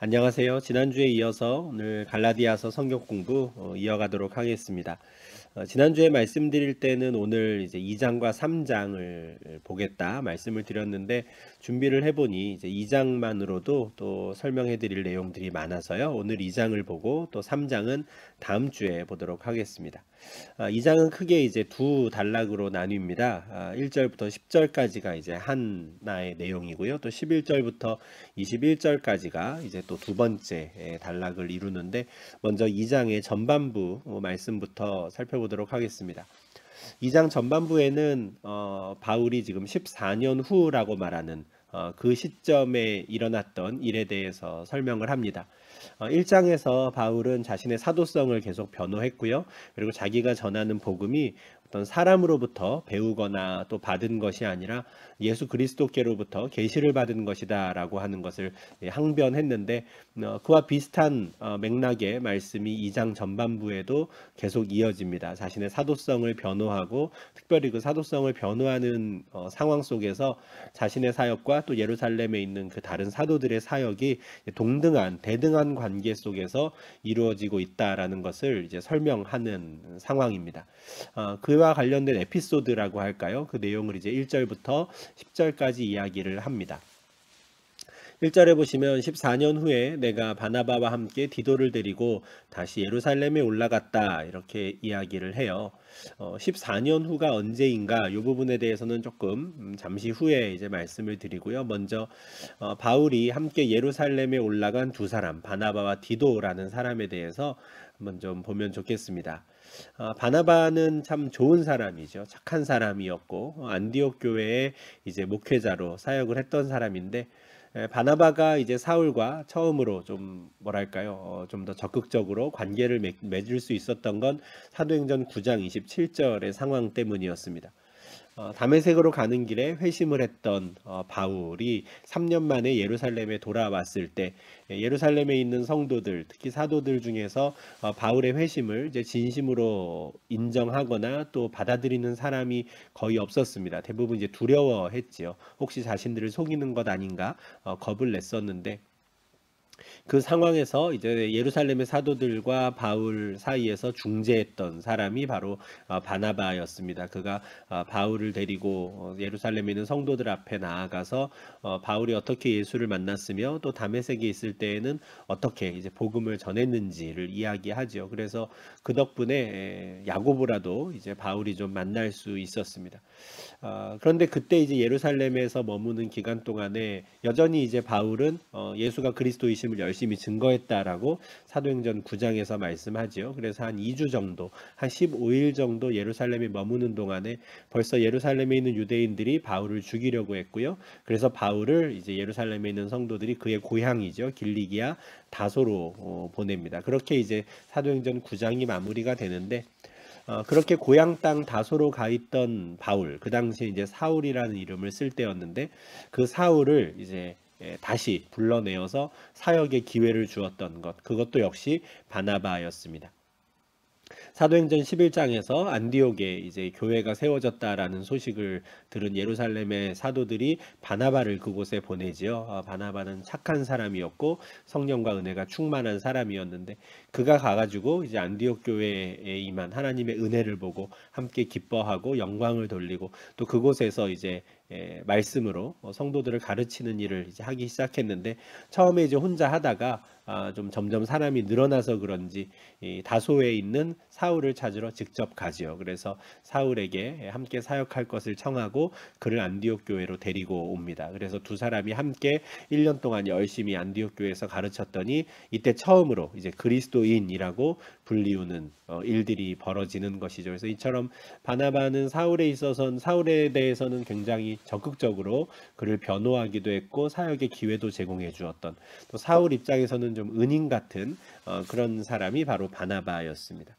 안녕하세요. 지난주에 이어서 오늘 갈라디아서 성경 공부 이어가도록 하겠습니다. 지난주에 말씀드릴 때는 오늘 이제 2장과 3장을 보겠다 말씀을 드렸는데 준비를 해보니 이제 2장만으로도 또 설명해 드릴 내용들이 많아서요. 오늘 2장을 보고 또 3장은 다음 주에 보도록 하겠습니다. 2장은 크게 이제 두 단락으로 나뉩니다. 1절부터 10절까지가 이제 하나의 내용이고요. 또 11절부터 21절까지가 이제 또 두 번째 단락을 이루는데 먼저 2장의 전반부 말씀부터 살펴보도록 하겠습니다. 2장 전반부에는 바울이 지금 14년 후라고 말하는 그 시점에 일어났던 일에 대해서 설명을 합니다. 1장에서 바울은 자신의 사도성을 계속 변호했고요. 그리고 자기가 전하는 복음이 어떤 사람으로부터 배우거나 또 받은 것이 아니라 예수 그리스도께로부터 계시를 받은 것이다라고 하는 것을 항변했는데 그와 비슷한 맥락의 말씀이 2장 전반부에도 계속 이어집니다. 자신의 사도성을 변호하고 특별히 그 사도성을 변호하는 상황 속에서 자신의 사역과 또 예루살렘에 있는 그 다른 사도들의 사역이 동등한 대등한 관계 속에서 이루어지고 있다라는 것을 이제 설명하는 상황입니다. 그와 관련된 에피소드라고 할까요? 그 내용을 이제 1절부터 10절까지 이야기를 합니다. 1절에 보시면 14년 후에 내가 바나바와 함께 디도를 데리고 다시 예루살렘에 올라갔다 이렇게 이야기를 해요. 14년 후가 언제인가 이 부분에 대해서는 조금 잠시 후에 이제 말씀을 드리고요. 먼저 바울이 함께 예루살렘에 올라간 두 사람 바나바와 디도라는 사람에 대해서 한번 좀 보면 좋겠습니다. 바나바는 참 좋은 사람이죠. 착한 사람이었고 안디옥 교회의 이제 목회자로 사역을 했던 사람인데 바나바가 이제 사울과 처음으로 좀 뭐랄까요, 좀 더 적극적으로 관계를 맺을 수 있었던 건 사도행전 9장 27절의 상황 때문이었습니다. 다메섹으로 가는 길에 회심을 했던 바울이 3년 만에 예루살렘에 돌아왔을 때 예루살렘에 있는 성도들, 특히 사도들 중에서 바울의 회심을 이제 진심으로 인정하거나 또 받아들이는 사람이 거의 없었습니다. 대부분 이제 두려워했지요. 혹시 자신들을 속이는 것 아닌가 겁을 냈었는데 그 상황에서 이제 예루살렘의 사도들과 바울 사이에서 중재했던 사람이 바로 바나바였습니다. 그가 바울을 데리고 예루살렘에 있는 성도들 앞에 나아가서 바울이 어떻게 예수를 만났으며 또 다메섹에 있을 때에는 어떻게 이제 복음을 전했는지를 이야기하죠. 그래서 그 덕분에 야고보라도 이제 바울이 좀 만날 수 있었습니다. 그런데 그때 이제 예루살렘에서 머무는 기간 동안에 여전히 이제 바울은 예수가 그리스도이심을 열심히 증거했다라고 사도행전 9장에서 말씀하지요. 그래서 한 2주 정도, 한 15일 정도 예루살렘에 머무는 동안에 벌써 예루살렘에 있는 유대인들이 바울을 죽이려고 했고요. 그래서 바울을 이제 예루살렘에 있는 성도들이 그의 고향이죠. 길리기아 다소로 보냅니다. 그렇게 이제 사도행전 9장이 마무리가 되는데 그렇게 고향 땅 다소로 가 있던 바울, 그 당시에 이제 사울이라는 이름을 쓸 때였는데 그 사울을 이제 다시 불러내어서 사역의 기회를 주었던 것, 그것도 역시 바나바였습니다. 사도행전 11장에서 안디옥에 이제 교회가 세워졌다라는 소식을 들은 예루살렘의 사도들이 바나바를 그곳에 보내지요. 바나바는 착한 사람이었고 성령과 은혜가 충만한 사람이었는데 그가 가가지고 이제 안디옥 교회에 임한 하나님의 은혜를 보고 함께 기뻐하고 영광을 돌리고 또 그곳에서 이제 말씀으로 성도들을 가르치는 일을 이제 하기 시작했는데 처음에 이제 혼자 하다가 좀 점점 사람이 늘어나서 그런지 다소에 있는 사울을 찾으러 직접 가지요. 그래서 사울에게 함께 사역할 것을 청하고 그를 안디옥 교회로 데리고 옵니다. 그래서 두 사람이 함께 1년 동안 열심히 안디옥 교회에서 가르쳤더니 이때 처음으로 이제 그리스도인이라고 불리우는 일들이 벌어지는 것이죠. 그래서 이처럼 바나바는 사울에 대해서는 굉장히 적극적으로 그를 변호하기도 했고 사역의 기회도 제공해 주었던 또 사울 입장에서는 좀 은인 같은 그런 사람이 바로 바나바였습니다.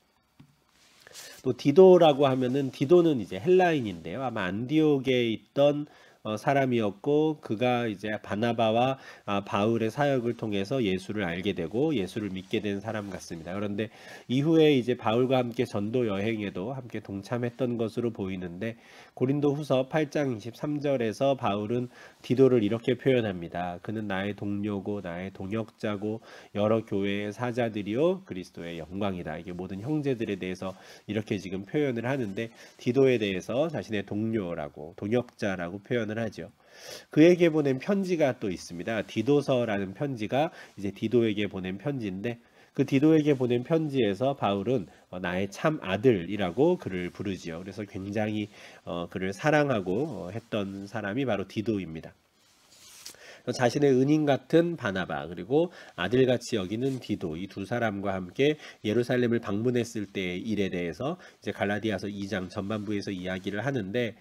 또 디도라고 하면은 디도는 이제 헬라인인데요. 아마 안디옥에 있던 사람이었고 그가 이제 바나바와 바울의 사역을 통해서 예수를 알게 되고 예수를 믿게 된 사람 같습니다. 그런데 이후에 이제 바울과 함께 전도 여행에도 함께 동참했던 것으로 보이는데 고린도후서 8장 23절에서 바울은 디도를 이렇게 표현합니다. 그는 나의 동료고 나의 동역자고 여러 교회의 사자들이요 그리스도의 영광이다. 이게 모든 형제들에 대해서 이렇게 지금 표현을 하는데 디도에 대해서 자신의 동료라고 동역자라고 표현을 하죠. 그에게 보낸 편지가 또 있습니다. 디도서라는 편지가 이제 디도에게 보낸 편지인데 그 디도에게 보낸 편지에서 바울은 나의 참 아들이라고 그를 부르지요. 그래서 굉장히 그를 사랑하고 했던 사람이 바로 디도입니다. 자신의 은인 같은 바나바 그리고 아들같이 여기는 디도 이 두 사람과 함께 예루살렘을 방문했을 때의 일에 대해서 이제 갈라디아서 2장 전반부에서 이야기를 하는데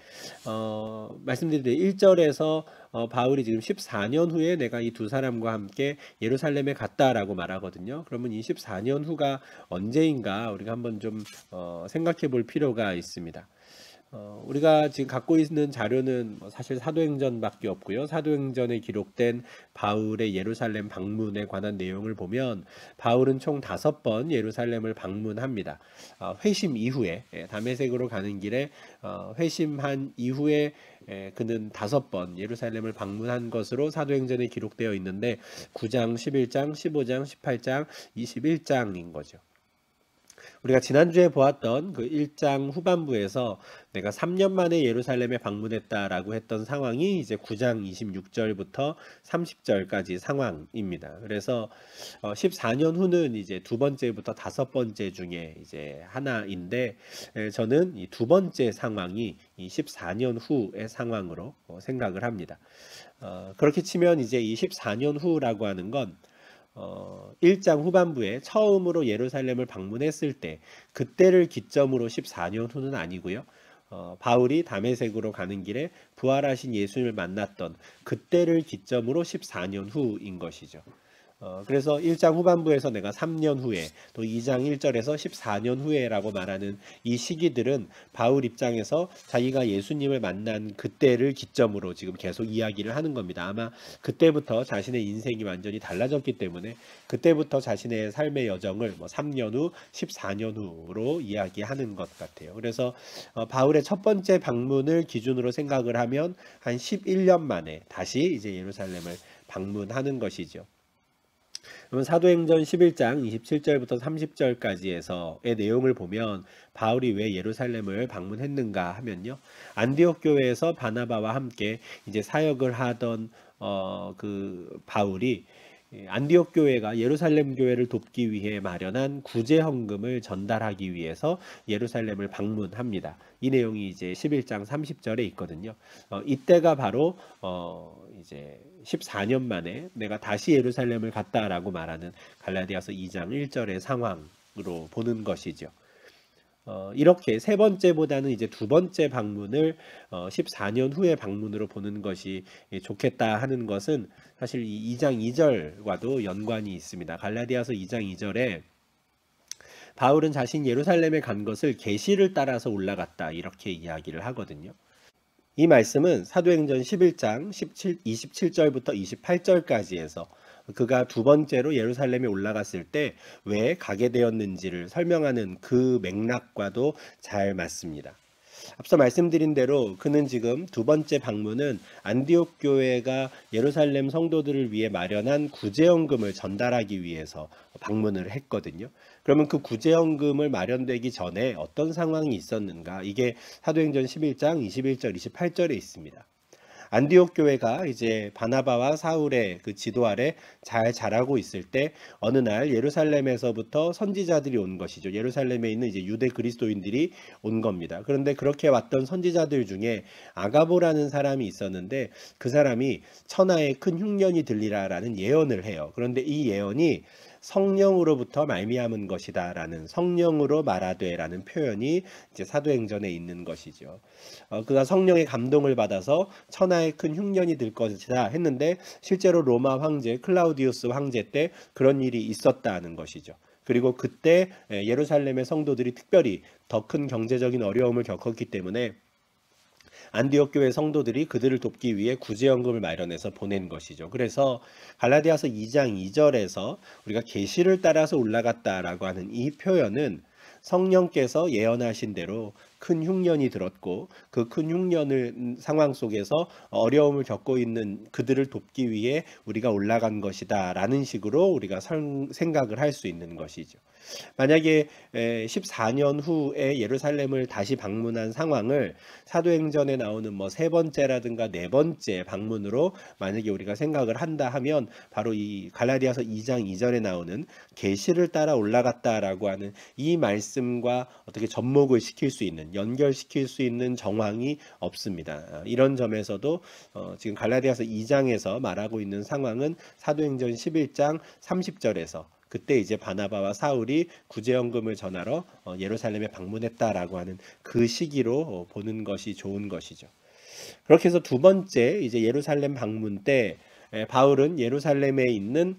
말씀드린 대로 1절에서 바울이 지금 14년 후에 내가 이 두 사람과 함께 예루살렘에 갔다라고 말하거든요. 그러면 이 14년 후가 언제인가 우리가 한번 좀 생각해 볼 필요가 있습니다. 우리가 지금 갖고 있는 자료는 사실 사도행전밖에 없고요. 사도행전에 기록된 바울의 예루살렘 방문에 관한 내용을 보면 바울은 총 5번 예루살렘을 방문합니다. 회심 이후에 다메섹으로 가는 길에 회심한 이후에 그는 5번 예루살렘을 방문한 것으로 사도행전에 기록되어 있는데 9장, 11장, 15장, 18장, 21장인 거죠. 우리가 지난주에 보았던 그 1장 후반부에서 내가 3년 만에 예루살렘에 방문했다라고 했던 상황이 이제 9장 26절부터 30절까지 상황입니다. 그래서 14년 후는 이제 두 번째부터 5번째 중에 이제 하나인데 저는 이 두 번째 상황이 이 14년 후의 상황으로 생각을 합니다. 그렇게 치면 이제 이 14년 후라고 하는 건 1장 후반부에 처음으로 예루살렘을 방문했을 때 그때를 기점으로 14년 후는 아니고요. 바울이 다메섹으로 가는 길에 부활하신 예수님을 만났던 그때를 기점으로 14년 후인 것이죠. 그래서 1장 후반부에서 내가 3년 후에 또 2장 1절에서 14년 후에라고 말하는 이 시기들은 바울 입장에서 자기가 예수님을 만난 그때를 기점으로 지금 계속 이야기를 하는 겁니다. 아마 그때부터 자신의 인생이 완전히 달라졌기 때문에 그때부터 자신의 삶의 여정을 3년 후, 14년 후로 이야기하는 것 같아요. 그래서 바울의 첫 번째 방문을 기준으로 생각을 하면 한 11년 만에 다시 이제 예루살렘을 방문하는 것이죠. 그러면 사도행전 11장 27절부터 30절까지에서의 내용을 보면 바울이 왜 예루살렘을 방문했는가 하면요. 안디옥 교회에서 바나바와 함께 이제 사역을 하던 그 바울이 안디옥 교회가 예루살렘 교회를 돕기 위해 마련한 구제 헌금을 전달하기 위해서 예루살렘을 방문합니다. 이 내용이 이제 11장 30절에 있거든요. 이때가 바로 이제 14년 만에 내가 다시 예루살렘을 갔다라고 말하는 갈라디아서 2장 1절의 상황으로 보는 것이죠. 이렇게 세 번째보다는 이제 두 번째 방문을 14년 후의 방문으로 보는 것이 좋겠다 하는 것은 사실 이 2장 2절과도 연관이 있습니다. 갈라디아서 2장 2절에 바울은 자신 예루살렘에 간 것을 계시를 따라서 올라갔다 이렇게 이야기를 하거든요. 이 말씀은 사도행전 11장 27절부터 28절까지에서 그가 두 번째로 예루살렘에 올라갔을 때 왜 가게 되었는지를 설명하는 그 맥락과도 잘 맞습니다. 앞서 말씀드린 대로 그는 지금 두 번째 방문은 안디옥 교회가 예루살렘 성도들을 위해 마련한 구제헌금을 전달하기 위해서 방문을 했거든요. 그러면 그 구제헌금을 마련되기 전에 어떤 상황이 있었는가? 이게 사도행전 11장 21절 28절에 있습니다. 안디옥 교회가 이제 바나바와 사울의 그 지도 아래 잘 자라고 있을 때 어느 날 예루살렘에서부터 선지자들이 온 것이죠. 예루살렘에 있는 이제 유대 그리스도인들이 온 겁니다. 그런데 그렇게 왔던 선지자들 중에 아가보라는 사람이 있었는데 그 사람이 천하에 큰 흉년이 들리라라는 예언을 해요. 그런데 이 예언이 성령으로부터 말미암은 것이다라는 성령으로 말하되라는 표현이 이제 사도행전에 있는 것이죠. 그가 성령의 감동을 받아서 천하에 큰 흉년이 들 것이다 했는데 실제로 로마 황제 클라우디우스 황제 때 그런 일이 있었다는 것이죠. 그리고 그때 예루살렘의 성도들이 특별히 더 큰 경제적인 어려움을 겪었기 때문에 안디옥 교회 성도들이 그들을 돕기 위해 구제연금을 마련해서 보낸 것이죠. 그래서 갈라디아서 2장 2절에서 우리가 계시를 따라서 올라갔다라고 하는 이 표현은 성령께서 예언하신 대로 큰 흉년이 들었고 그 큰 흉년을 상황 속에서 어려움을 겪고 있는 그들을 돕기 위해 우리가 올라간 것이다라는 식으로 우리가 생각을 할 수 있는 것이죠. 만약에 14년 후에 예루살렘을 다시 방문한 상황을 사도행전에 나오는 뭐 세 번째라든가 네 번째 방문으로 만약에 우리가 생각을 한다 하면 바로 이 갈라디아서 2장 2절에 나오는 계시를 따라 올라갔다라고 하는 이 말씀과 어떻게 접목을 시킬 수 있는, 연결시킬 수 있는 정황이 없습니다. 이런 점에서도 지금 갈라디아서 2장에서 말하고 있는 상황은 사도행전 11장 30절에서 그때 이제 바나바와 사울이 구제연금을 전하러 예루살렘에 방문했다라고 하는 그 시기로 보는 것이 좋은 것이죠. 그렇게 해서 두 번째 이제 예루살렘 방문 때 바울은 예루살렘에 있는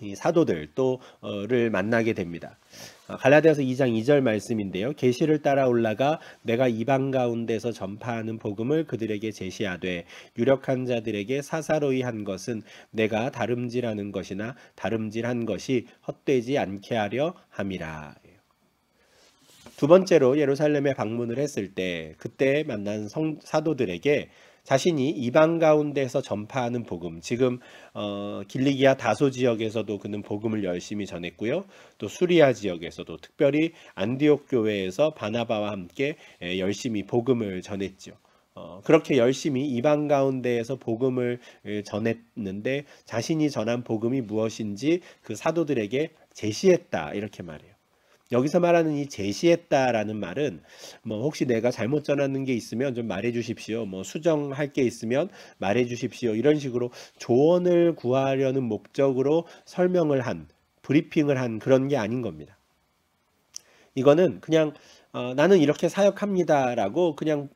이 사도들 또를 만나게 됩니다. 갈라디아서 2장 2절 말씀인데요. 계시를 따라 올라가 내가 이방 가운데서 전파하는 복음을 그들에게 제시하되 유력한 자들에게 사사로이 한 것은 내가 다름질하는 것이나 다름질한 것이 헛되지 않게 하려 함이라. 두 번째로 예루살렘에 방문을 했을 때 그때 만난 사도들에게 자신이 이방 가운데서 전파하는 복음, 지금 길리기아 다소 지역에서도 그는 복음을 열심히 전했고요. 또 수리아 지역에서도 특별히 안디옥 교회에서 바나바와 함께 열심히 복음을 전했죠. 그렇게 열심히 이방 가운데에서 복음을 전했는데 자신이 전한 복음이 무엇인지 그 사도들에게 제시했다 이렇게 말해요. 여기서 말하는 이 제시했다라는 말은 뭐 혹시 내가 잘못 전하는 게 있으면 좀 말해 주십시오. 뭐 수정할 게 있으면 말해 주십시오. 이런 식으로 조언을 구하려는 목적으로 설명을 한, 브리핑을 한 그런 게 아닌 겁니다. 이거는 그냥 나는 이렇게 사역합니다라고 그냥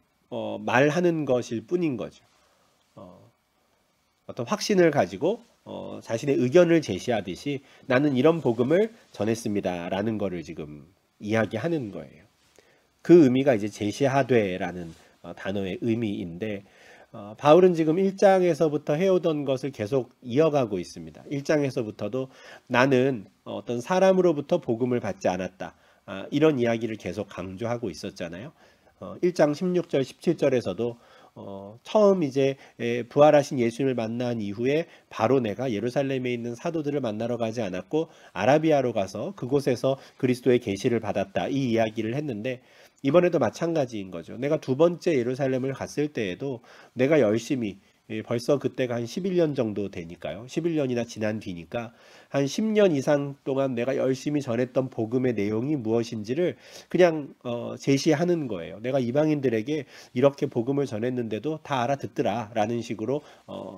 말하는 것일 뿐인 거죠. 어떤 확신을 가지고 자신의 의견을 제시하듯이 나는 이런 복음을 전했습니다라는 거를 지금 이야기하는 거예요. 그 의미가 이제 제시하되라는 단어의 의미인데 바울은 지금 1장에서부터 해오던 것을 계속 이어가고 있습니다. 1장에서부터도 나는 어떤 사람으로부터 복음을 받지 않았다. 이런 이야기를 계속 강조하고 있었잖아요. 1장 16절 17절에서도 처음 이제 부활하신 예수님을 만난 이후에 바로 내가 예루살렘에 있는 사도들을 만나러 가지 않았고 아라비아로 가서 그곳에서 그리스도의 계시를 받았다 이 이야기를 했는데 이번에도 마찬가지인 거죠. 내가 두 번째 예루살렘을 갔을 때에도 내가 열심히 벌써 그때가 한 11년 정도 되니까요. 11년이나 지난 뒤니까 한 10년 이상 동안 내가 열심히 전했던 복음의 내용이 무엇인지를 그냥 제시하는 거예요. 내가 이방인들에게 이렇게 복음을 전했는데도 다 알아듣더라 라는 식으로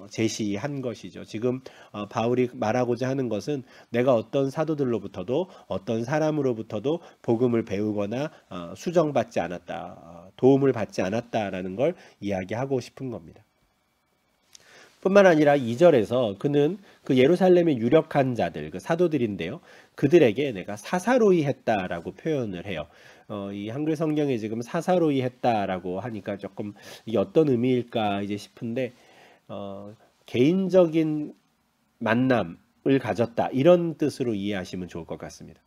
제시한 것이죠. 지금 바울이 말하고자 하는 것은 내가 어떤 사도들로부터도 어떤 사람으로부터도 복음을 배우거나 수정받지 않았다, 도움을 받지 않았다라는 걸 이야기하고 싶은 겁니다. 뿐만 아니라 2절에서 그는 그 예루살렘의 유력한 자들, 그 사도들인데요. 그들에게 내가 사사로이 했다라고 표현을 해요. 이 한글 성경에 지금 사사로이 했다라고 하니까 조금 이게 어떤 의미일까 이제 싶은데 개인적인 만남을 가졌다 이런 뜻으로 이해하시면 좋을 것 같습니다.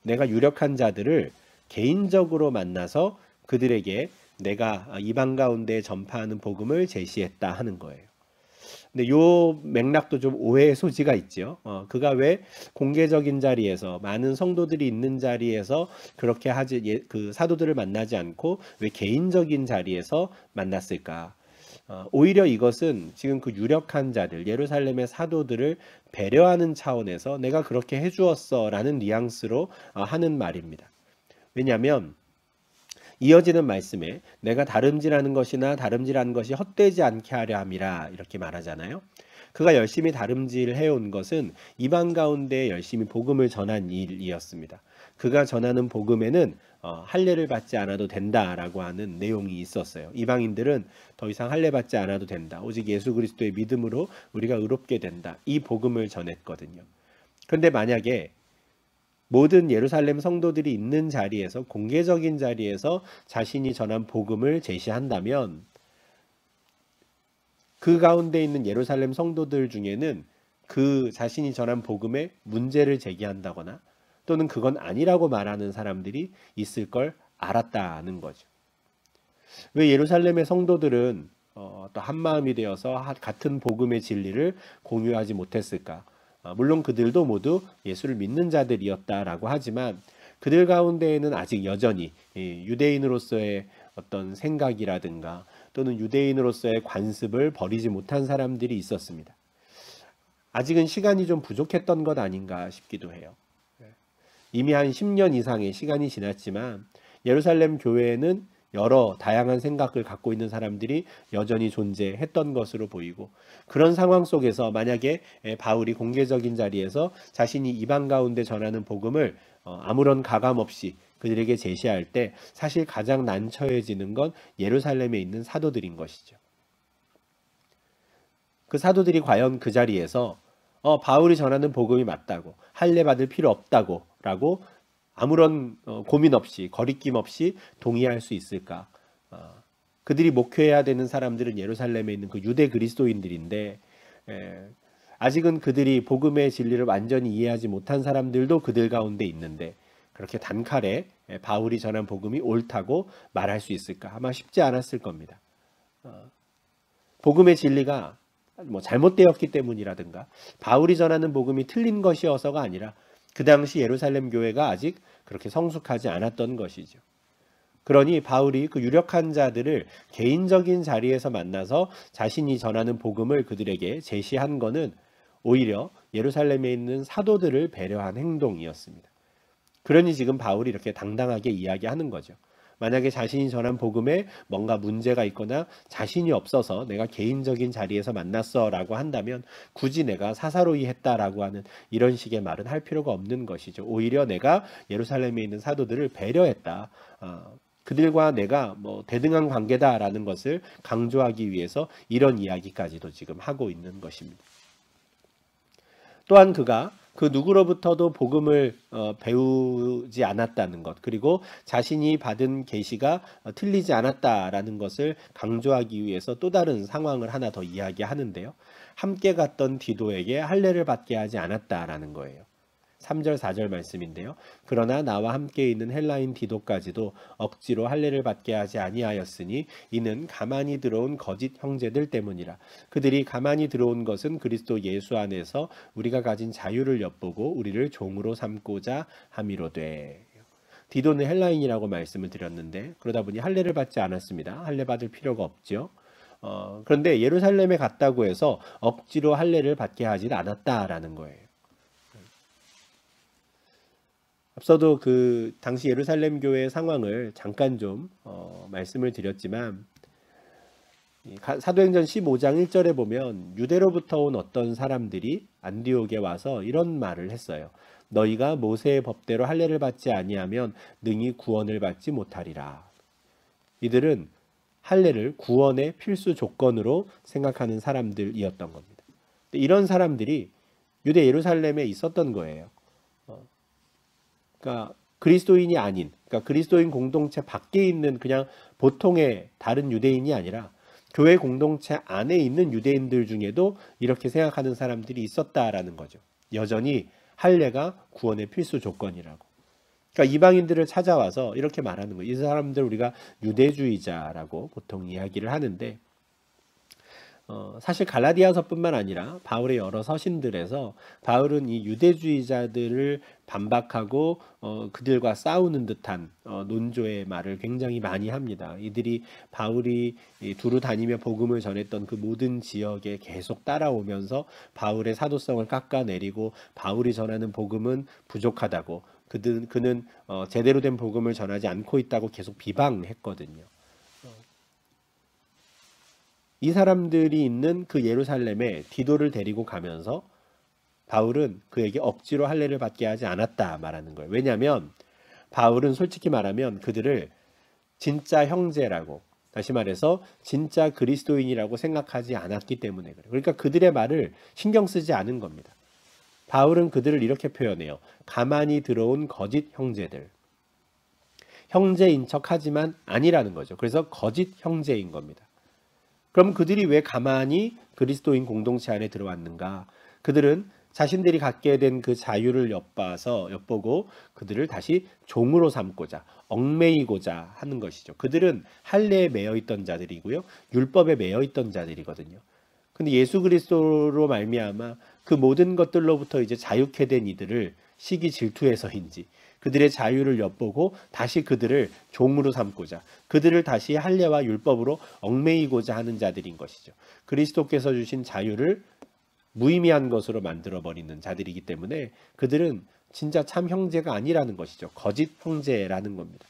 내가 유력한 자들을 개인적으로 만나서 그들에게 내가 이방 가운데 전파하는 복음을 제시했다 하는 거예요. 근데 요 맥락도 좀 오해의 소지가 있죠. 그가 왜 공개적인 자리에서 많은 성도들이 있는 자리에서 그렇게 하지 그 사도들을 만나지 않고 왜 개인적인 자리에서 만났을까? 오히려 이것은 지금 그 유력한 자들 예루살렘의 사도들을 배려하는 차원에서 내가 그렇게 해주었어라는 뉘앙스로 하는 말입니다. 왜냐하면 이어지는 말씀에 내가 다름질하는 것이나 다름질한 것이 헛되지 않게 하려 함이라 이렇게 말하잖아요. 그가 열심히 다름질해온 것은 이방 가운데 열심히 복음을 전한 일이었습니다. 그가 전하는 복음에는 할례를 받지 않아도 된다라고 하는 내용이 있었어요. 이방인들은 더 이상 할례 받지 않아도 된다. 오직 예수 그리스도의 믿음으로 우리가 의롭게 된다. 이 복음을 전했거든요. 그런데 만약에 모든 예루살렘 성도들이 있는 자리에서 공개적인 자리에서 자신이 전한 복음을 제시한다면 그 가운데 있는 예루살렘 성도들 중에는 그 자신이 전한 복음에 문제를 제기한다거나 또는 그건 아니라고 말하는 사람들이 있을 걸 알았다는 거죠. 왜 예루살렘의 성도들은 또 한마음이 되어서 같은 복음의 진리를 공유하지 못했을까? 물론 그들도 모두 예수를 믿는 자들이었다라고 하지만 그들 가운데에는 아직 여전히 유대인으로서의 어떤 생각이라든가 또는 유대인으로서의 관습을 버리지 못한 사람들이 있었습니다. 아직은 시간이 좀 부족했던 것 아닌가 싶기도 해요. 이미 한 10년 이상의 시간이 지났지만 예루살렘 교회에는 여러 다양한 생각을 갖고 있는 사람들이 여전히 존재했던 것으로 보이고, 그런 상황 속에서 만약에 바울이 공개적인 자리에서 자신이 이방 가운데 전하는 복음을 아무런 가감 없이 그들에게 제시할 때 사실 가장 난처해지는 건 예루살렘에 있는 사도들인 것이죠. 그 사도들이 과연 그 자리에서 바울이 전하는 복음이 맞다고, 할례 받을 필요 없다고 라고 아무런 고민 없이 거리낌 없이 동의할 수 있을까? 그들이 목회해야 되는 사람들은 예루살렘에 있는 그 유대 그리스도인들인데 아직은 그들이 복음의 진리를 완전히 이해하지 못한 사람들도 그들 가운데 있는데 그렇게 단칼에 바울이 전한 복음이 옳다고 말할 수 있을까? 아마 쉽지 않았을 겁니다. 복음의 진리가 잘못되었기 때문이라든가 바울이 전하는 복음이 틀린 것이어서가 아니라 그 당시 예루살렘 교회가 아직 그렇게 성숙하지 않았던 것이죠. 그러니 바울이 그 유력한 자들을 개인적인 자리에서 만나서 자신이 전하는 복음을 그들에게 제시한 것은 오히려 예루살렘에 있는 사도들을 배려한 행동이었습니다. 그러니 지금 바울이 이렇게 당당하게 이야기하는 거죠. 만약에 자신이 전한 복음에 뭔가 문제가 있거나 자신이 없어서 내가 개인적인 자리에서 만났어 라고 한다면 굳이 내가 사사로이 했다라고 하는 이런 식의 말은 할 필요가 없는 것이죠. 오히려 내가 예루살렘에 있는 사도들을 배려했다. 그들과 내가 대등한 관계다라는 것을 강조하기 위해서 이런 이야기까지도 지금 하고 있는 것입니다. 또한 그가 그 누구로부터도 복음을 배우지 않았다는 것, 그리고 자신이 받은 계시가 틀리지 않았다라는 것을 강조하기 위해서 또 다른 상황을 하나 더 이야기하는데요. 함께 갔던 디도에게 할례를 받게 하지 않았다라는 거예요. 3절 4절 말씀인데요. 그러나 나와 함께 있는 헬라인 디도까지도 억지로 할례를 받게 하지 아니하였으니 이는 가만히 들어온 거짓 형제들 때문이라. 그들이 가만히 들어온 것은 그리스도 예수 안에서 우리가 가진 자유를 엿보고 우리를 종으로 삼고자 함이로되. 디도는 헬라인이라고 말씀을 드렸는데 그러다 보니 할례를 받지 않았습니다. 할례 받을 필요가 없죠. 그런데 예루살렘에 갔다고 해서 억지로 할례를 받게 하지 않았다라는 거예요. 앞서도 그 당시 예루살렘 교회의 상황을 잠깐 좀 말씀을 드렸지만 사도행전 15장 1절에 보면 유대로부터 온 어떤 사람들이 안디옥에 와서 이런 말을 했어요. 너희가 모세의 법대로 할례를 받지 아니하면 능히 구원을 받지 못하리라. 이들은 할례를 구원의 필수 조건으로 생각하는 사람들이었던 겁니다. 이런 사람들이 유대 예루살렘에 있었던 거예요. 그러니까 그리스도인이 아닌, 그러니까 그리스도인 공동체 밖에 있는 그냥 보통의 다른 유대인이 아니라 교회 공동체 안에 있는 유대인들 중에도 이렇게 생각하는 사람들이 있었다라는 거죠. 여전히 할례가 구원의 필수 조건이라고. 그러니까 이방인들을 찾아와서 이렇게 말하는 거예요. 이 사람들 우리가 유대주의자라고 보통 이야기를 하는데 사실 갈라디아서뿐만 아니라 바울의 여러 서신들에서 바울은 이 유대주의자들을 반박하고 그들과 싸우는 듯한 논조의 말을 굉장히 많이 합니다. 이들이 바울이 두루 다니며 복음을 전했던 그 모든 지역에 계속 따라오면서 바울의 사도성을 깎아내리고 바울이 전하는 복음은 부족하다고 그는 제대로 된 복음을 전하지 않고 있다고 계속 비방했거든요. 이 사람들이 있는 그 예루살렘에 디도를 데리고 가면서 바울은 그에게 억지로 할례를 받게 하지 않았다 말하는 거예요. 왜냐하면 바울은 솔직히 말하면 그들을 진짜 형제라고, 다시 말해서 진짜 그리스도인이라고 생각하지 않았기 때문에 그래요. 그러니까 그들의 말을 신경 쓰지 않은 겁니다. 바울은 그들을 이렇게 표현해요. 가만히 들어온 거짓 형제들. 형제인 척하지만 아니라는 거죠. 그래서 거짓 형제인 겁니다. 그럼 그들이 왜 가만히 그리스도인 공동체 안에 들어왔는가? 그들은 자신들이 갖게 된 그 자유를 엿보고 그들을 다시 종으로 삼고자, 얽매이고자 하는 것이죠. 그들은 할례에 매여 있던 자들이고요, 율법에 매여 있던 자들이거든요. 근데 예수 그리스도로 말미암아 그 모든 것들로부터 이제 자유케 된 이들을 시기 질투해서인지 그들의 자유를 엿보고 다시 그들을 종으로 삼고자, 그들을 다시 할례와 율법으로 얽매이고자 하는 자들인 것이죠. 그리스도께서 주신 자유를 무의미한 것으로 만들어버리는 자들이기 때문에 그들은 진짜 참 형제가 아니라는 것이죠. 거짓 형제라는 겁니다.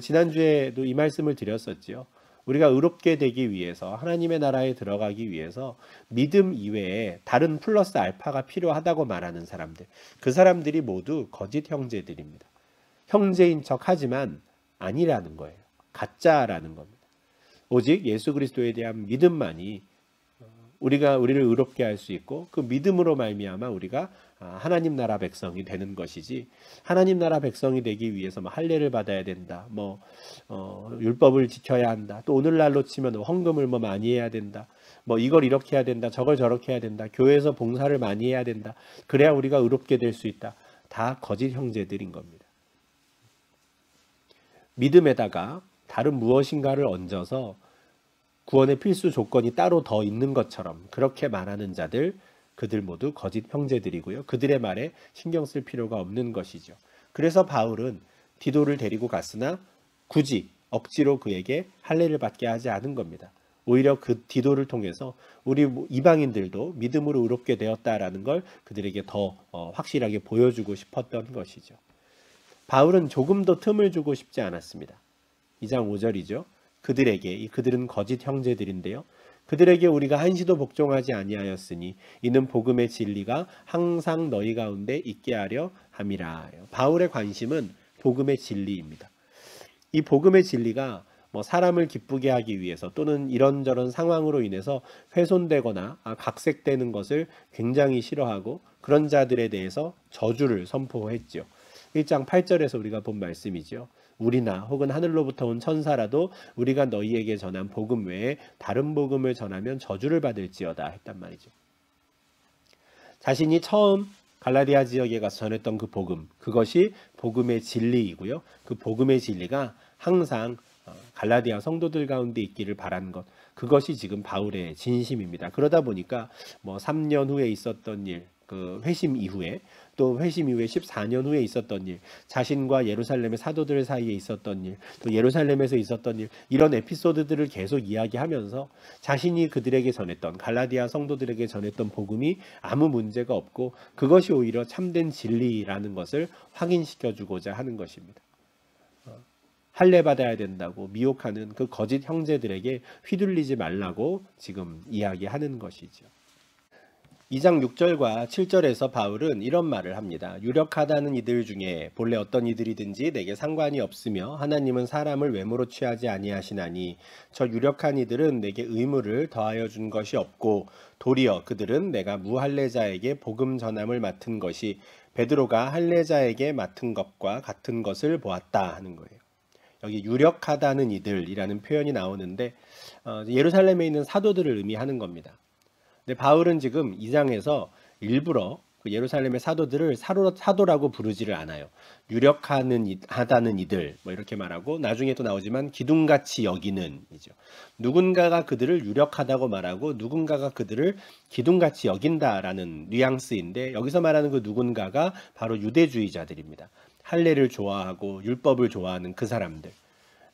지난주에도 이 말씀을 드렸었지요. 우리가 의롭게 되기 위해서, 하나님의 나라에 들어가기 위해서 믿음 이외에 다른 플러스 알파가 필요하다고 말하는 사람들, 그 사람들이 모두 거짓 형제들입니다. 형제인 척 하지만 아니라는 거예요. 가짜라는 겁니다. 오직 예수 그리스도에 대한 믿음만이 우리를 의롭게 할 수 있고, 그 믿음으로 말미암아 우리가 하나님 나라 백성이 되는 것이지, 하나님 나라 백성이 되기 위해서 할례를 받아야 된다, 율법을 지켜야 한다, 또 오늘날로 치면 헌금을 많이 해야 된다, 이걸 이렇게 해야 된다, 저걸 저렇게 해야 된다, 교회에서 봉사를 많이 해야 된다, 그래야 우리가 의롭게 될 수 있다. 다 거짓 형제들인 겁니다. 믿음에다가 다른 무엇인가를 얹어서 구원의 필수 조건이 따로 더 있는 것처럼 그렇게 말하는 자들, 그들 모두 거짓 형제들이고요. 그들의 말에 신경 쓸 필요가 없는 것이죠. 그래서 바울은 디도를 데리고 갔으나 굳이 억지로 그에게 할례를 받게 하지 않은 겁니다. 오히려 그 디도를 통해서 우리 이방인들도 믿음으로 의롭게 되었다라는 걸 그들에게 더 확실하게 보여주고 싶었던 것이죠. 바울은 조금도 틈을 주고 싶지 않았습니다. 2장 5절이죠. 그들은 거짓 형제들인데요. 그들에게 우리가 한시도 복종하지 아니하였으니 이는 복음의 진리가 항상 너희 가운데 있게 하려 함이라. 바울의 관심은 복음의 진리입니다. 이 복음의 진리가 사람을 기쁘게 하기 위해서 또는 이런저런 상황으로 인해서 훼손되거나 각색되는 것을 굉장히 싫어하고 그런 자들에 대해서 저주를 선포했죠. 1장 8절에서 우리가 본 말씀이죠. 우리나 혹은 하늘로부터 온 천사라도 우리가 너희에게 전한 복음 외에 다른 복음을 전하면 저주를 받을지어다 했단 말이죠. 자신이 처음 갈라디아 지역에 가서 전했던 그 복음, 그것이 복음의 진리이고요. 그 복음의 진리가 항상 갈라디아 성도들 가운데 있기를 바라는 것, 그것이 지금 바울의 진심입니다. 그러다 보니까 3년 후에 있었던 일, 그 회심 이후에, 또 회심 이후에 14년 후에 있었던 일, 자신과 예루살렘의 사도들 사이에 있었던 일, 또 예루살렘에서 있었던 일, 이런 에피소드들을 계속 이야기하면서 자신이 그들에게 전했던, 갈라디아 성도들에게 전했던 복음이 아무 문제가 없고 그것이 오히려 참된 진리라는 것을 확인시켜주고자 하는 것입니다. 할례 받아야 된다고 미혹하는 그 거짓 형제들에게 휘둘리지 말라고 지금 이야기하는 것이죠. 2장 6절과 7절에서 바울은 이런 말을 합니다. 유력하다는 이들 중에 본래 어떤 이들이든지 내게 상관이 없으며 하나님은 사람을 외모로 취하지 아니하시나니 저 유력한 이들은 내게 의무를 더하여 준 것이 없고 도리어 그들은 내가 무할례자에게 복음 전함을 맡은 것이 베드로가 할례자에게 맡은 것과 같은 것을 보았다 하는 거예요. 여기 유력하다는 이들이라는 표현이 나오는데 예루살렘에 있는 사도들을 의미하는 겁니다. 근데 바울은 지금 2장에서 일부러 그 예루살렘의 사도들을 사도라고 부르지를 않아요. 유력하다는 이들 이렇게 말하고, 나중에 또 나오지만 기둥같이 여기는 이죠. 누군가가 그들을 유력하다고 말하고 누군가가 그들을 기둥같이 여긴다라는 뉘앙스인데, 여기서 말하는 그 누군가가 바로 유대주의자들입니다. 할례를 좋아하고 율법을 좋아하는 그 사람들.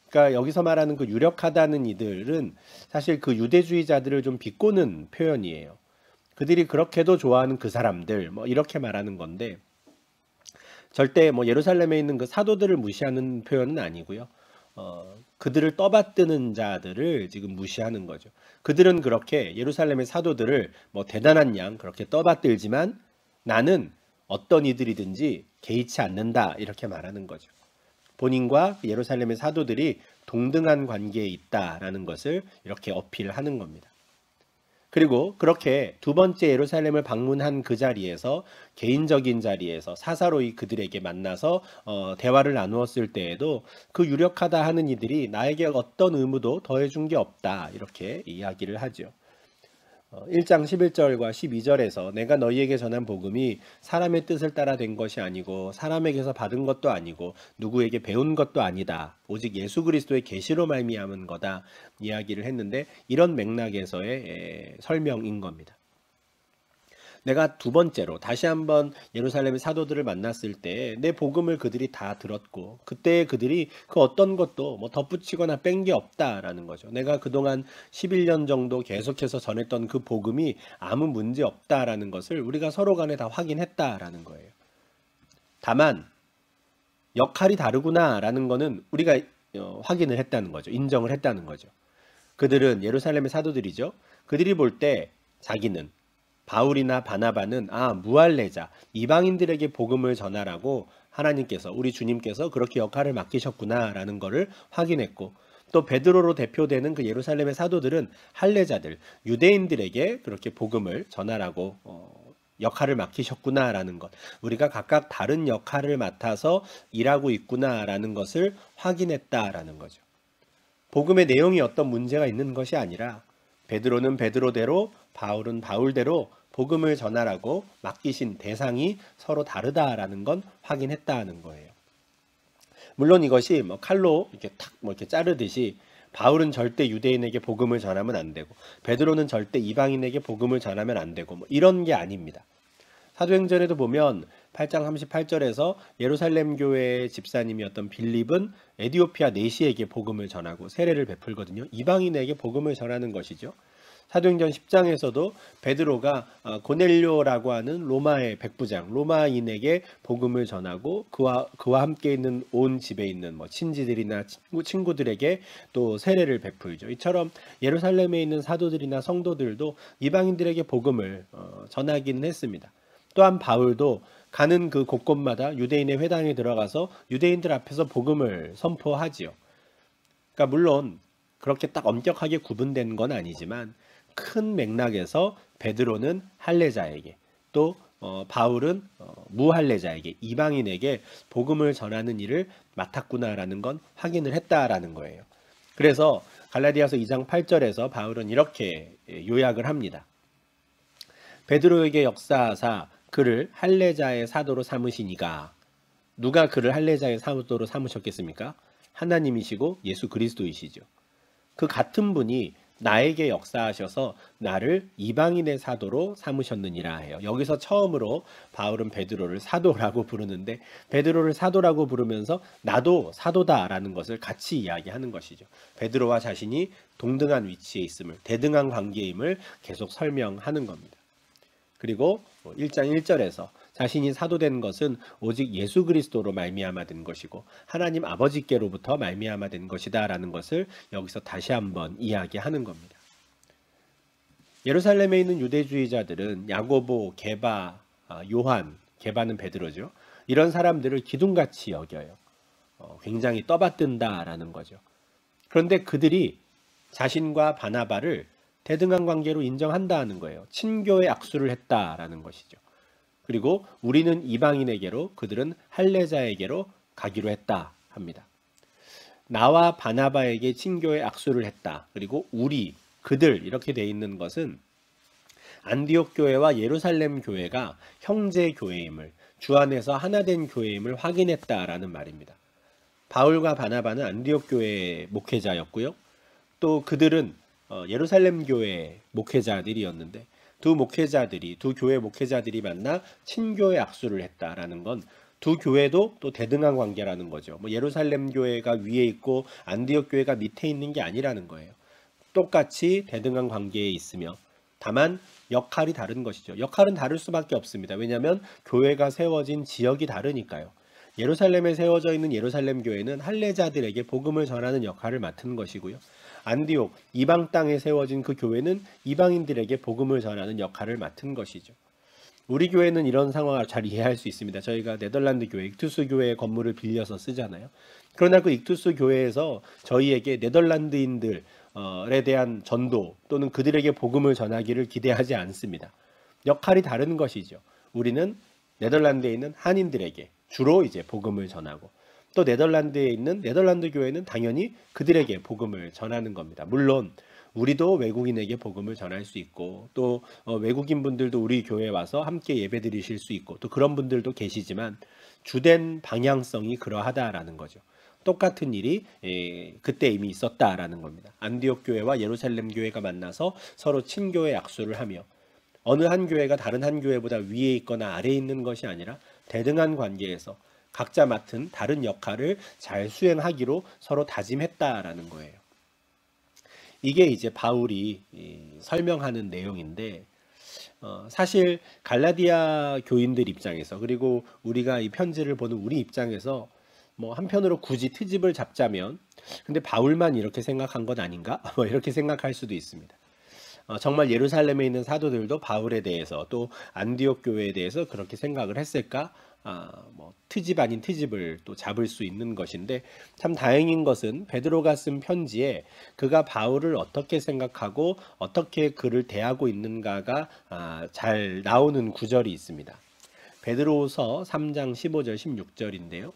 그러니까 여기서 말하는 그 유력하다는 이들은 사실 그 유대주의자들을 좀 비꼬는 표현이에요. 그들이 그렇게도 좋아하는 그 사람들 이렇게 말하는 건데, 절대 예루살렘에 있는 그 사도들을 무시하는 표현은 아니고요. 그들을 떠받드는 자들을 지금 무시하는 거죠. 그들은 그렇게 예루살렘의 사도들을 대단한 양 그렇게 떠받들지만 나는 어떤 이들이든지 개의치 않는다 이렇게 말하는 거죠. 본인과 예루살렘의 사도들이 동등한 관계에 있다라는 것을 이렇게 어필하는 겁니다. 그리고 그렇게 두 번째 예루살렘을 방문한 그 자리에서 개인적인 자리에서 사사로이 그들에게 만나서 대화를 나누었을 때에도 그 유력하다 하는 이들이 나에게 어떤 의무도 더해준 게 없다 이렇게 이야기를 하죠. 1장 11절과 12절에서 내가 너희에게 전한 복음이 사람의 뜻을 따라 된 것이 아니고 사람에게서 받은 것도 아니고 누구에게 배운 것도 아니다. 오직 예수 그리스도의 계시로 말미암은 거다. 이야기를 했는데 이런 맥락에서의 설명인 겁니다. 내가 두 번째로 다시 한번 예루살렘의 사도들을 만났을 때 내 복음을 그들이 다 들었고 그때 그들이 그 어떤 것도 뭐 덧붙이거나 뺀 게 없다라는 거죠. 내가 그동안 11년 정도 계속해서 전했던 그 복음이 아무 문제 없다라는 것을 우리가 서로 간에 다 확인했다라는 거예요. 다만 역할이 다르구나라는 거는 우리가 확인을 했다는 거죠. 인정을 했다는 거죠. 그들은 예루살렘의 사도들이죠. 그들이 볼 때 자기는 바울이나 바나바는 무할례자, 이방인들에게 복음을 전하라고 하나님께서 우리 주님께서 그렇게 역할을 맡기셨구나라는 것을 확인했고 또 베드로로 대표되는 그 예루살렘의 사도들은 할례자들, 유대인들에게 그렇게 복음을 전하라고 역할을 맡기셨구나라는 것, 우리가 각각 다른 역할을 맡아서 일하고 있구나라는 것을 확인했다라는 거죠. 복음의 내용이 어떤 문제가 있는 것이 아니라 베드로는 베드로대로 바울은 바울대로 복음을 전하라고 맡기신 대상이 서로 다르다라는 건 확인했다는 거예요. 물론 이것이 칼로 이렇게 탁 이렇게 자르듯이 바울은 절대 유대인에게 복음을 전하면 안 되고 베드로는 절대 이방인에게 복음을 전하면 안 되고 이런 게 아닙니다. 사도행전에도 보면 8장 38절에서 예루살렘 교회의 집사님이었던 빌립은 에디오피아 내시에게 복음을 전하고 세례를 베풀거든요. 이방인에게 복음을 전하는 것이죠. 사도행전 10장에서도 베드로가 고넬료라고 하는 로마의 백부장, 로마인에게 복음을 전하고 그와 함께 있는 온 집에 있는 친지들이나 친구들에게 또 세례를 베풀죠. 이처럼 예루살렘에 있는 사도들이나 성도들도 이방인들에게 복음을 전하기는 했습니다. 또한 바울도 가는 그 곳곳마다 유대인의 회당에 들어가서 유대인들 앞에서 복음을 선포하지요. 그러니까 물론 그렇게 딱 엄격하게 구분된 건 아니지만 큰 맥락에서 베드로는 할례자에게 또 바울은 무할례자에게 이방인에게 복음을 전하는 일을 맡았구나라는 건 확인을 했다라는 거예요. 그래서 갈라디아서 2장 8절에서 바울은 이렇게 요약을 합니다. 베드로에게 역사하사 그를 할례자의 사도로 삼으시니가. 누가 그를 할례자의 사도로 삼으셨겠습니까? 하나님이시고 예수 그리스도이시죠. 그 같은 분이 나에게 역사하셔서 나를 이방인의 사도로 삼으셨느니라 해요. 여기서 처음으로 바울은 베드로를 사도라고 부르는데 베드로를 사도라고 부르면서 나도 사도다라는 것을 같이 이야기하는 것이죠. 베드로와 자신이 동등한 위치에 있음을, 대등한 관계임을 계속 설명하는 겁니다. 그리고 1장 1절에서 자신이 사도된 것은 오직 예수 그리스도로 말미암아 된 것이고 하나님 아버지께로부터 말미암아 된 것이다 라는 것을 여기서 다시 한번 이야기하는 겁니다. 예루살렘에 있는 유대주의자들은 야고보, 게바, 요한, 게바는 베드로죠. 이런 사람들을 기둥같이 여겨요. 굉장히 떠받든다라는 거죠. 그런데 그들이 자신과 바나바를 대등한 관계로 인정한다는 거예요. 친교의 악수를 했다라는 것이죠. 그리고 우리는 이방인에게로 그들은 할례자에게로 가기로 했다 합니다. 나와 바나바에게 친교의 악수를 했다. 그리고 우리, 그들 이렇게 돼 있는 것은 안디옥 교회와 예루살렘 교회가 형제 교회임을, 주 안에서 하나된 교회임을 확인했다라는 말입니다. 바울과 바나바는 안디옥 교회의 목회자였고요. 또 그들은 예루살렘 교회 목회자들이었는데 두 교회 목회자들이 만나 친교의 악수를 했다라는 건 두 교회도 또 대등한 관계라는 거죠. 예루살렘 교회가 위에 있고 안디옥 교회가 밑에 있는 게 아니라는 거예요. 똑같이 대등한 관계에 있으며 다만 역할이 다른 것이죠. 역할은 다를 수밖에 없습니다. 왜냐하면 교회가 세워진 지역이 다르니까요. 예루살렘에 세워져 있는 예루살렘 교회는 할례자들에게 복음을 전하는 역할을 맡은 것이고요. 안디옥, 이방 땅에 세워진 그 교회는 이방인들에게 복음을 전하는 역할을 맡은 것이죠. 우리 교회는 이런 상황을 잘 이해할 수 있습니다. 저희가 네덜란드 교회, 익투스 교회의 건물을 빌려서 쓰잖아요. 그러나 그 익투스 교회에서 저희에게 네덜란드인들, 대한 전도 또는 그들에게 복음을 전하기를 기대하지 않습니다. 역할이 다른 것이죠. 우리는 네덜란드에 있는 한인들에게 주로 이제 복음을 전하고, 또 네덜란드에 있는 네덜란드 교회는 당연히 그들에게 복음을 전하는 겁니다. 물론 우리도 외국인에게 복음을 전할 수 있고, 또 외국인 분들도 우리 교회에 와서 함께 예배 드리실 수 있고, 또 그런 분들도 계시지만 주된 방향성이 그러하다라는 거죠. 똑같은 일이 그때 이미 있었다라는 겁니다. 안디옥 교회와 예루살렘 교회가 만나서 서로 친교의 약수를 하며, 어느 한 교회가 다른 한 교회보다 위에 있거나 아래에 있는 것이 아니라 대등한 관계에서 각자 맡은 다른 역할을 잘 수행하기로 서로 다짐했다라는 거예요. 이게 이제 바울이 설명하는 내용인데, 사실 갈라디아 교인들 입장에서, 그리고 우리가 이 편지를 보는 우리 입장에서 뭐 한편으로 굳이 트집을 잡자면, 근데 바울만 이렇게 생각한 것 아닌가? 뭐 이렇게 생각할 수도 있습니다. 정말 예루살렘에 있는 사도들도 바울에 대해서, 또 안디옥 교회에 대해서 그렇게 생각을 했을까? 뭐 트집 아닌 트집을 또 잡을 수 있는 것인데, 참 다행인 것은 베드로가 쓴 편지에 그가 바울을 어떻게 생각하고 어떻게 그를 대하고 있는가가 잘 나오는 구절이 있습니다. 베드로후서 3장 15절 16절인데요.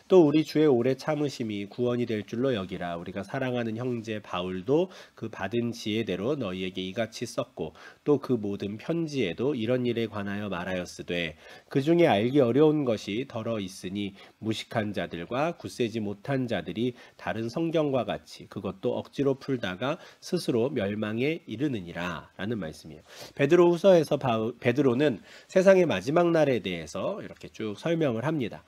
또 우리 주의 오래 참으심이 구원이 될 줄로 여기라. 우리가 사랑하는 형제 바울도 그 받은 지혜대로 너희에게 이같이 썼고, 또 그 모든 편지에도 이런 일에 관하여 말하였으되, 그 중에 알기 어려운 것이 덜어 있으니 무식한 자들과 굳세지 못한 자들이 다른 성경과 같이 그것도 억지로 풀다가 스스로 멸망에 이르느니라 라는 말씀이에요. 베드로후서에서 베드로는 세상의 마지막 날에 대해서 이렇게 쭉 설명을 합니다.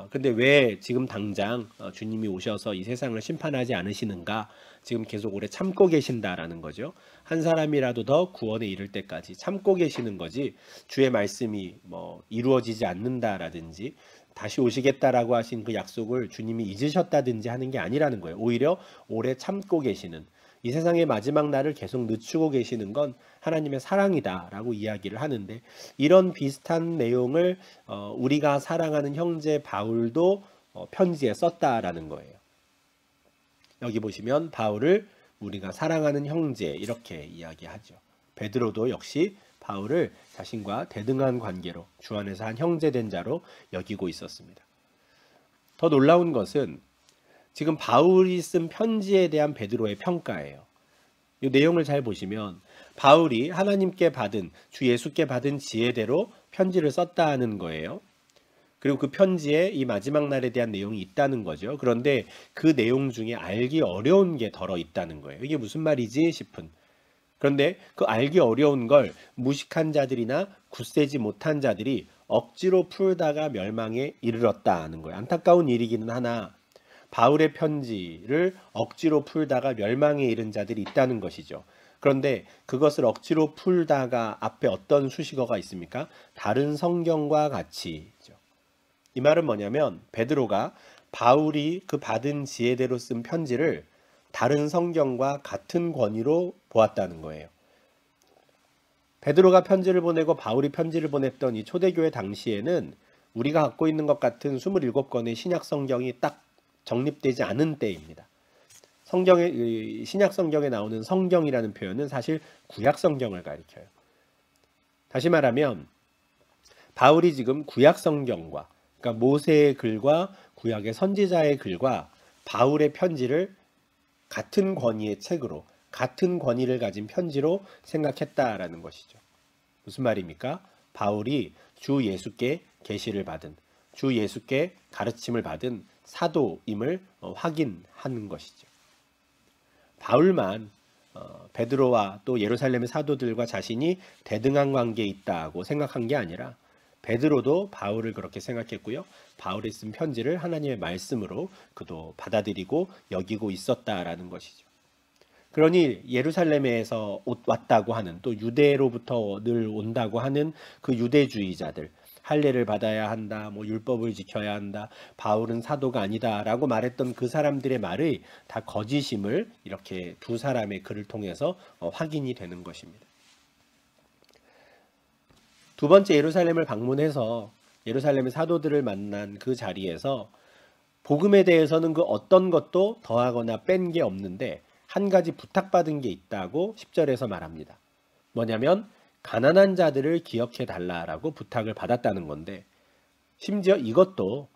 근데 왜 지금 당장 주님이 오셔서 이 세상을 심판하지 않으시는가? 지금 계속 오래 참고 계신다라는 거죠. 한 사람이라도 더 구원에 이를 때까지 참고 계시는 거지, 주의 말씀이 뭐 이루어지지 않는다라든지 다시 오시겠다라고 하신 그 약속을 주님이 잊으셨다든지 하는 게 아니라는 거예요. 오히려 오래 참고 계시는, 이 세상의 마지막 날을 계속 늦추고 계시는 건 하나님의 사랑이다라고 이야기를 하는데, 이런 비슷한 내용을 우리가 사랑하는 형제 바울도 편지에 썼다라는 거예요. 여기 보시면 바울을 우리가 사랑하는 형제 이렇게 이야기하죠. 베드로도 역시 바울을 자신과 대등한 관계로 주 안에서 한 형제된 자로 여기고 있었습니다. 더 놀라운 것은 지금 바울이 쓴 편지에 대한 베드로의 평가예요. 이 내용을 잘 보시면 바울이 하나님께 받은, 주 예수께 받은 지혜대로 편지를 썼다는 거예요. 그리고 그 편지에 이 마지막 날에 대한 내용이 있다는 거죠. 그런데 그 내용 중에 알기 어려운 게 덜어 있다는 거예요. 이게 무슨 말이지 싶은. 그런데 그 알기 어려운 걸 무식한 자들이나 굳세지 못한 자들이 억지로 풀다가 멸망에 이르렀다는 거예요. 안타까운 일이기는 하나 바울의 편지를 억지로 풀다가 멸망에 이른 자들이 있다는 것이죠. 그런데 그것을 억지로 풀다가 앞에 어떤 수식어가 있습니까? 다른 성경과 같이죠. 이 말은 뭐냐면 베드로가 바울이 그 받은 지혜대로 쓴 편지를 다른 성경과 같은 권위로 보았다는 거예요. 베드로가 편지를 보내고 바울이 편지를 보냈던 이 초대교회 당시에는 우리가 갖고 있는 것 같은 27권의 신약 성경이 딱 정립되지 않은 때입니다. 신약 성경에 나오는 성경이라는 표현은 사실 구약 성경을 가리켜요. 다시 말하면 바울이 지금 구약 성경과, 그러니까 모세의 글과 구약의 선지자의 글과 바울의 편지를 같은 권위의 책으로, 같은 권위를 가진 편지로 생각했다라는 것이죠. 무슨 말입니까? 바울이 주 예수께 계시를 받은, 주 예수께 가르침을 받은 사도임을 확인하는 것이죠. 바울만 베드로와 또 예루살렘의 사도들과 자신이 대등한 관계에 있다고 생각한 게 아니라 베드로도 바울을 그렇게 생각했고요. 바울이 쓴 편지를 하나님의 말씀으로 그도 받아들이고 여기고 있었다라는 것이죠. 그러니 예루살렘에서 왔다고 하는, 또 유대로부터 늘 온다고 하는 그 유대주의자들, 할례를 받아야 한다, 뭐 율법을 지켜야 한다, 바울은 사도가 아니다라고 말했던 그 사람들의 말이 다 거짓임을 이렇게 두 사람의 글을 통해서 확인이 되는 것입니다. 두 번째 예루살렘을 방문해서 예루살렘의 사도들을 만난 그 자리에서 복음에 대해서는 그 어떤 것도 더하거나 뺀 게 없는데, 한 가지 부탁받은 게 있다고 10절에서 말합니다. 뭐냐면 가난한 자들을 기억해 달라라고 부탁을 받았다는 건데, 심지어 이것도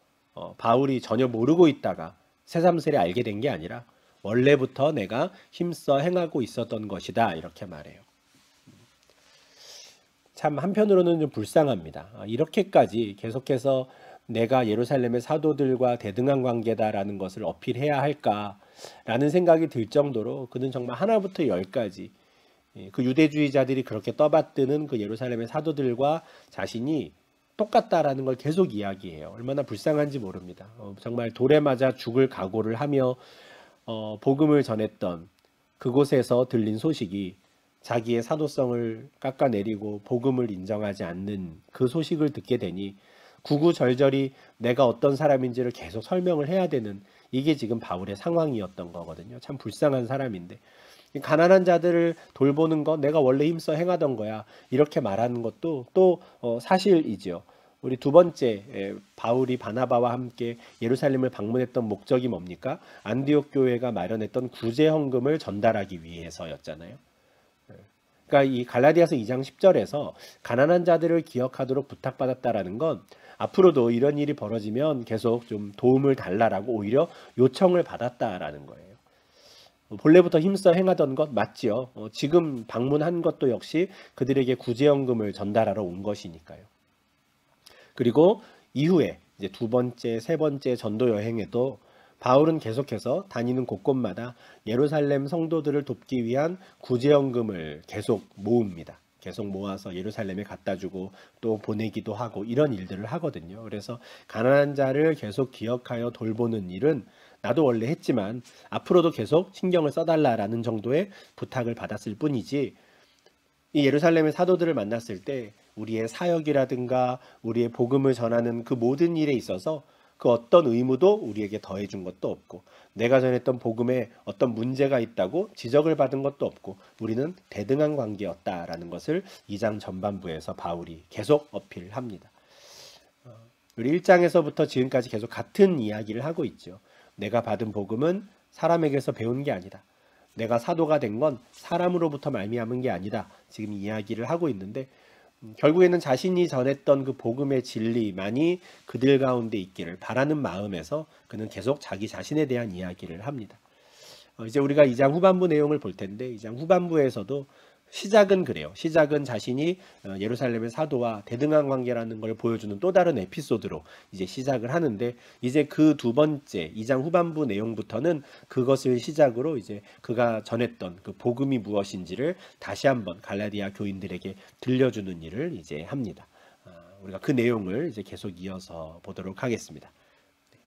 바울이 전혀 모르고 있다가 새삼스레 알게 된 게 아니라 원래부터 내가 힘써 행하고 있었던 것이다, 이렇게 말해요. 참 한편으로는 좀 불쌍합니다. 이렇게까지 계속해서 내가 예루살렘의 사도들과 대등한 관계다라는 것을 어필해야 할까라는 생각이 들 정도로 그는 정말 하나부터 열까지 그 유대주의자들이 그렇게 떠받드는 그 예루살렘의 사도들과 자신이 똑같다라는 걸 계속 이야기해요. 얼마나 불쌍한지 모릅니다. 정말 돌에 맞아 죽을 각오를 하며 복음을 전했던 그곳에서 들린 소식이 자기의 사도성을 깎아내리고 복음을 인정하지 않는 그 소식을 듣게 되니 구구절절히 내가 어떤 사람인지를 계속 설명을 해야 되는, 이게 지금 바울의 상황이었던 거거든요. 참 불쌍한 사람인데, 가난한 자들을 돌보는 거 내가 원래 힘써 행하던 거야, 이렇게 말하는 것도 또 사실이죠. 우리 두 번째, 바울이 바나바와 함께 예루살렘을 방문했던 목적이 뭡니까? 안디옥 교회가 마련했던 구제 헌금을 전달하기 위해서였잖아요. 그러니까 이 갈라디아서 2장 10절에서 가난한 자들을 기억하도록 부탁받았다라는 건 앞으로도 이런 일이 벌어지면 계속 좀 도움을 달라라고 오히려 요청을 받았다라는 거예요. 본래부터 힘써 행하던 것 맞지요. 지금 방문한 것도 역시 그들에게 구제연금을 전달하러 온 것이니까요. 그리고 이후에 이제 두 번째, 세 번째 전도 여행에도 바울은 계속해서 다니는 곳곳마다 예루살렘 성도들을 돕기 위한 구제연금을 계속 모읍니다. 계속 모아서 예루살렘에 갖다 주고 또 보내기도 하고 이런 일들을 하거든요. 그래서 가난한 자를 계속 기억하여 돌보는 일은 나도 원래 했지만 앞으로도 계속 신경을 써달라라는 정도의 부탁을 받았을 뿐이지, 이 예루살렘의 사도들을 만났을 때 우리의 사역이라든가 우리의 복음을 전하는 그 모든 일에 있어서 그 어떤 의무도 우리에게 더해준 것도 없고, 내가 전했던 복음에 어떤 문제가 있다고 지적을 받은 것도 없고, 우리는 대등한 관계였다라는 것을 2장 전반부에서 바울이 계속 어필합니다. 우리 1장에서부터 지금까지 계속 같은 이야기를 하고 있죠. 내가 받은 복음은 사람에게서 배운 게 아니다. 내가 사도가 된 건 사람으로부터 말미암은 게 아니다. 지금 이야기를 하고 있는데, 결국에는 자신이 전했던 그 복음의 진리만이 그들 가운데 있기를 바라는 마음에서 그는 계속 자기 자신에 대한 이야기를 합니다. 이제 우리가 2장 후반부 내용을 볼 텐데, 2장 후반부에서도 시작은 그래요. 시작은 자신이 예루살렘의 사도와 대등한 관계라는 걸 보여주는 또 다른 에피소드로 이제 시작을 하는데, 이제 그 두 번째 2장 후반부 내용부터는 그것을 시작으로 이제 그가 전했던 그 복음이 무엇인지를 다시 한번 갈라디아 교인들에게 들려주는 일을 이제 합니다. 우리가 그 내용을 이제 계속 이어서 보도록 하겠습니다.